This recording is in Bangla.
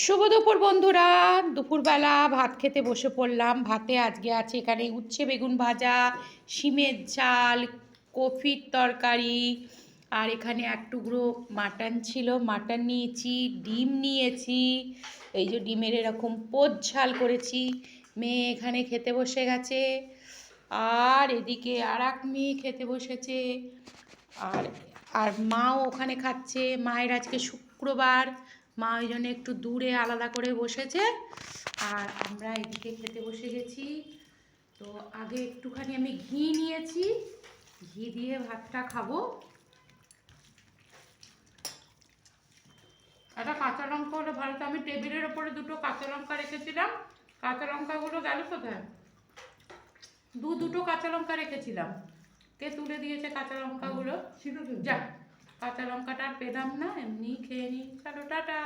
শুভ দুপুর বন্ধুরা, দুপুরবেলা ভাত খেতে বসে পড়লাম। ভাতে আজকে আছে এখানে উচ্ছে বেগুন ভাজা, শিমের ঝাল, কফির তরকারি, আর এখানে এক টুকরো মাটন ছিল, মাটন নিয়েছি, ডিম নিয়েছি, এই যে ডিমের এরকম পোচ ঝাল করেছি। মেয়ে এখানে খেতে বসে গেছে, আর এদিকে আর এক মেয়ে খেতে বসেছে, আর আর মাও ওখানে খাচ্ছে। মায়ের আজকে শুক্রবার, মা ওই জন্য একটু দূরে আলাদা করে বসেছে, আর আমরা এদিকে খেতে বসে গেছি। তো আগে একটুখানি আমি ঘি নিয়েছি, ঘি দিয়ে ভাতটা খাবো। একটা কাঁচা লঙ্কা হলে ভালো, তো আমি টেবিলের ওপরে দুটো কাঁচা লঙ্কা রেখেছিলাম, কাঁচা লঙ্কাগুলো গেল কোথায়? দুটো কাঁচা লঙ্কা রেখেছিলাম, কে তুলে দিয়েছে কাঁচা লঙ্কাগুলো? যা, কাঁচা লঙ্কাটা আর পেলাম না, এমনি খেয়ে নিই। চলো টাটা।